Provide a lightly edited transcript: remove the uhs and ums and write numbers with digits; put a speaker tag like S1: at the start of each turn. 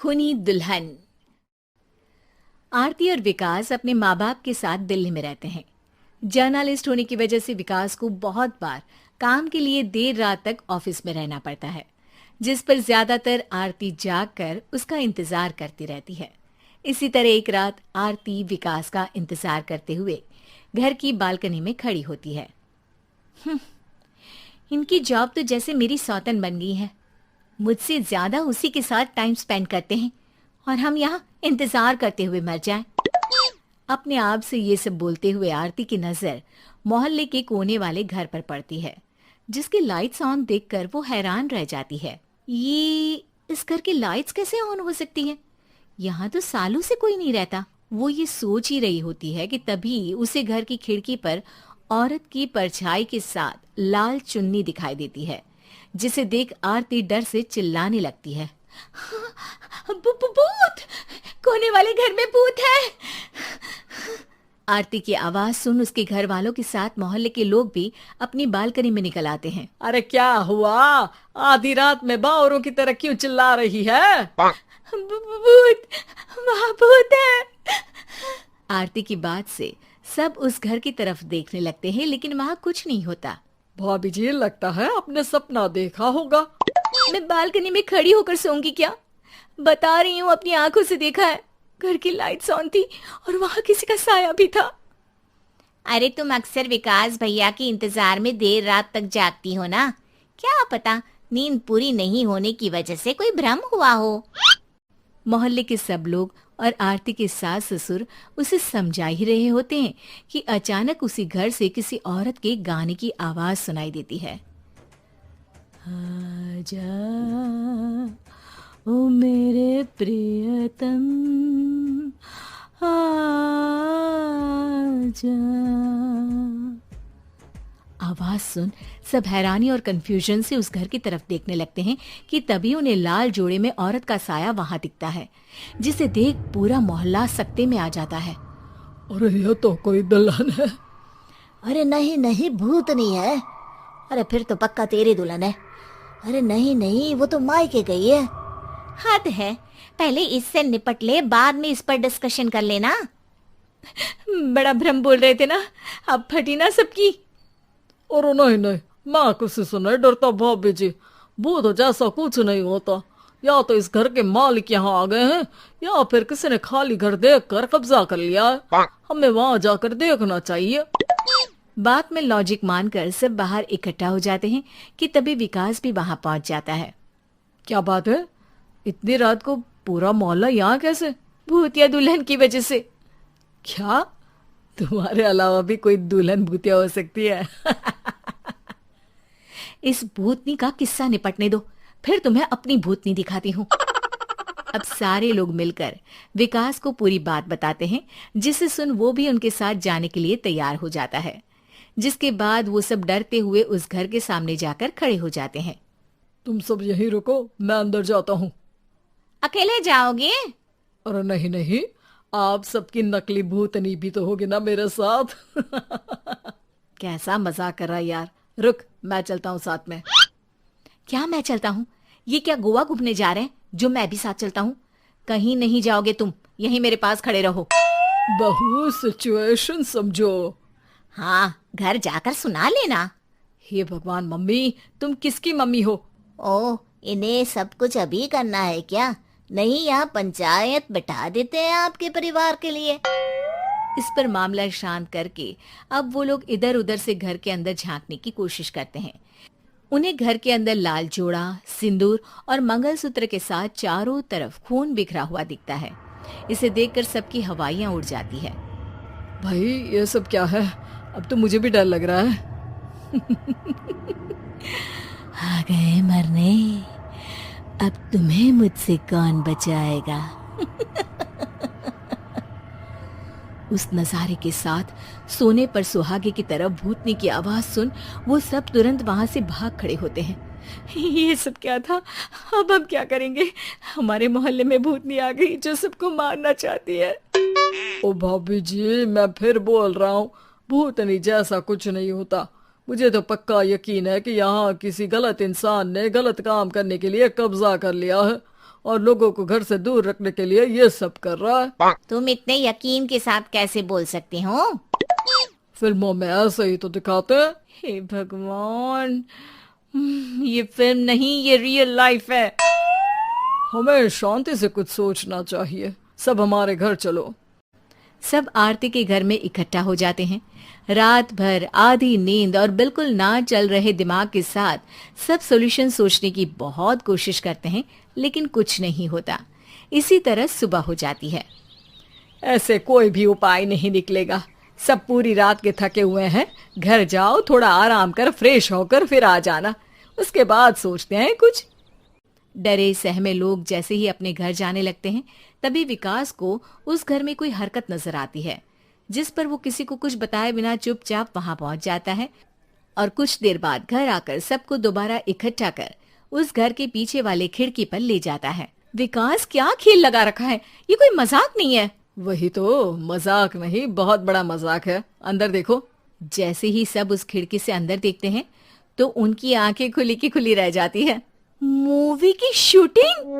S1: खूनी दुल्हन। आरती और विकास अपने माँ बाप के साथ दिल्ली में रहते हैं। जर्नलिस्ट होने की वजह से विकास को बहुत बार काम के लिए देर रात तक ऑफिस में रहना पड़ता है, जिस पर ज्यादातर आरती जाग कर उसका इंतजार करती रहती है। इसी तरह एक रात आरती विकास का इंतजार करते हुए घर की बालकनी में खड़ी होती है। इनकी जॉब तो जैसे मेरी सौतन बन गई है। मुझसे ज्यादा उसी के साथ टाइम स्पेंड करते हैं और हम यहाँ इंतजार करते हुए मर जाएं। अपने आप से ये सब बोलते हुए आरती की नजर मोहल्ले के कोने वाले घर पर पड़ती है, जिसकी लाइट्स ऑन देखकर वो हैरान रह जाती है। ये इस घर की लाइट्स कैसे ऑन हो सकती हैं? यहाँ तो सालों से कोई नहीं रहता। वो ये सोच ही रही होती है कि तभी उसे घर की खिड़की पर औरत की परछाई के साथ लाल चुन्नी दिखाई देती है, जिसे देख आरती डर से चिल्लाने लगती है। भूत! कोने वाले घर में भूत है! आरती की आवाज सुन उसके घर वालों के साथ मोहल्ले के लोग भी अपनी बालकनी में निकल आते हैं।
S2: अरे क्या हुआ? आधी रात में बावरों की तरह क्यों चिल्ला रही है?
S1: भूत! वहाँ भूत है! आरती की बात से सब उस घर की तरफ देखने लगते हैं, लेकिन वहाँ कुछ नहीं होता।
S2: भाभी जी, लगता है आपने सपना देखा होगा।
S1: मैं बालकनी में खड़ी होकर सोऊंगी क्या? बता रही हूँ, अपनी आंखों से देखा है। घर की लाइट्स ऑन थी और वहाँ किसी का साया भी था। अरे तुम अक्सर विकास भैया के इंतजार में देर रात तक जागती हो ना, क्या पता नींद पूरी नहीं होने की वजह से कोई भ्रम हुआ हो। मोहल्ले के सब लोग और आरती के सास ससुर उसे समझा ही रहे होते हैं कि अचानक उसी घर से किसी औरत के गाने की आवाज सुनाई देती है। आजा ओ मेरे प्रियतम आजा। आवाज सुन सब हैरानी और कंफ्यूजन से उस घर की तरफ देखने लगते हैं कि तभी उन्हें लाल जोड़े में औरत का साया वहां दिखता है, जिसे देख पूरा मोहल्ला सकते में आ जाता है।
S2: अरे ये तो कोई दुल्हन है।
S3: अरे नहीं नहीं, भूत नहीं है। अरे फिर तो पक्का तेरी दुल्हन है। अरे नहीं नहीं, वो तो मायके गई है।
S1: हद है, पहले इससे निपट ले, बाद में इस पर डिस्कशन कर लेना। बड़ा भ्रम बोल रहे थे ना, अब फटी ना सबकी।
S2: और नहीं नहीं, मैं किसी से नहीं डरता भाभी जी। भूत जैसा कुछ नहीं होता। या तो इस घर के मालिक यहाँ आ गए हैं, या फिर किसी ने खाली घर देख कर कब्जा कर लिया है। हमें वहाँ जाकर देखना चाहिए।
S1: बात में लॉजिक मानकर सब बाहर इकट्ठा हो जाते हैं कि तभी विकास भी वहां पहुंच जाता है।
S2: क्या बात है? इतनी रात को पूरा मोहल्ला यहाँ कैसे?
S1: भूतिया दुल्हन की वजह से।
S2: क्या तुम्हारे अलावा भी कोई दुल्हन भूतिया हो सकती है?
S1: इस भूतनी का किस्सा निपटने दो, फिर तुम्हें अपनी भूतनी दिखाती हूँ। अब सारे लोग मिलकर विकास को पूरी बात बताते हैं, जिसे सुन वो भी उनके साथ जाने के लिए तैयार हो जाता है। जिसके बाद वो सब डरते हुए उस घर के सामने जाकर खड़े हो जाते हैं।
S2: तुम सब यहीं रुको, मैं अंदर जाता हूँ।
S1: अकेले जाओगे?
S2: अरे नहीं नहीं, आप सबकी नकली भूतनी भी तो होगी ना मेरे साथ।
S1: कैसा मजाक कर रहा है यार। रुक, मैं चलता हूँ साथ में। क्या मैं चलता हूँ? ये क्या गोवा घूमने जा रहे हैं जो मैं भी साथ चलता हूँ? कहीं नहीं जाओगे तुम, यहीं मेरे पास खड़े रहो।
S2: बहू, सिचुएशन समझो।
S1: हाँ, घर जाकर सुना लेना।
S2: हे भगवान, मम्मी तुम किसकी मम्मी हो?
S3: ओ, इन्हें सब कुछ अभी करना है क्या? नहीं, यहाँ पंचायत बैठा देते हैं आपके परिवार के लिए।
S1: इस पर मामला शांत करके अब वो लोग इधर उधर से घर के अंदर झांकने की कोशिश करते हैं। उन्हें घर के अंदर लाल जोड़ा, सिंदूर और मंगलसूत्र के साथ चारों तरफ खून बिखरा हुआ दिखता है। इसे देखकर सबकी हवाइयां उड़ जाती है।
S2: भाई ये सब क्या है? अब तो मुझे भी डर लग रहा है।
S1: आ गए मरने, अब तुम्हें मुझसे कौन बचाएगा? उस नजारे के साथ सोने पर सुहागे की तरफ भूतनी की आवाज सुन वो सब तुरंत वहां से भाग खड़े होते हैं। ये सब क्या था? अब हम क्या करेंगे? हमारे मोहल्ले में भूतनी आ गई जो सबको मारना चाहती है।
S2: ओ भाभी जी, मैं फिर बोल रहा हूँ, भूतनी जैसा कुछ नहीं होता। मुझे तो पक्का यकीन है कि यहाँ किसी गलत इंसान ने गलत काम करने के लिए कब्जा कर लिया है और लोगों को घर से दूर रखने के लिए ये सब कर रहा है।
S1: तुम इतने यकीन के साथ कैसे बोल सकते हो?
S2: फिल्मों में ऐसे ही तो दिखाते हैं।
S1: हे भगवान, ये फिल्म नहीं, ये रियल लाइफ है।
S2: हमें शांति से कुछ सोचना चाहिए। सब हमारे घर चलो।
S1: सब आरती के घर में इकट्ठा हो जाते हैं। रात भर आधी नींद और बिल्कुल ना चल रहे दिमाग के साथ सब सॉल्यूशन सोचने की बहुत कोशिश करते हैं, लेकिन कुछ नहीं होता। इसी तरह सुबह हो जाती है।
S2: ऐसे कोई भी उपाय नहीं निकलेगा। सब पूरी रात के थके हुए हैं। घर जाओ, थोड़ा आराम कर, फ्रेश होकर फिर आ जाना, उसके बाद सोचते हैं कुछ।
S1: डरे सहमे लोग जैसे ही अपने घर जाने लगते हैं, तभी विकास को उस घर में कोई हरकत नजर आती है, जिस पर वो किसी को कुछ बताए बिना चुपचाप वहां पहुंच जाता है और कुछ देर बाद घर आकर सबको दोबारा इकट्ठा कर उस घर के पीछे वाले खिड़की पर ले जाता है। विकास, क्या खेल लगा रखा है? ये कोई मजाक नहीं है।
S2: वही तो, मजाक नहीं, बहुत बड़ा मजाक है। अंदर देखो।
S1: जैसे ही सब उस खिड़की से अंदर देखते हैं तो उनकी आंखें खुली की खुली रह जाती है। मूवी की शूटिंग!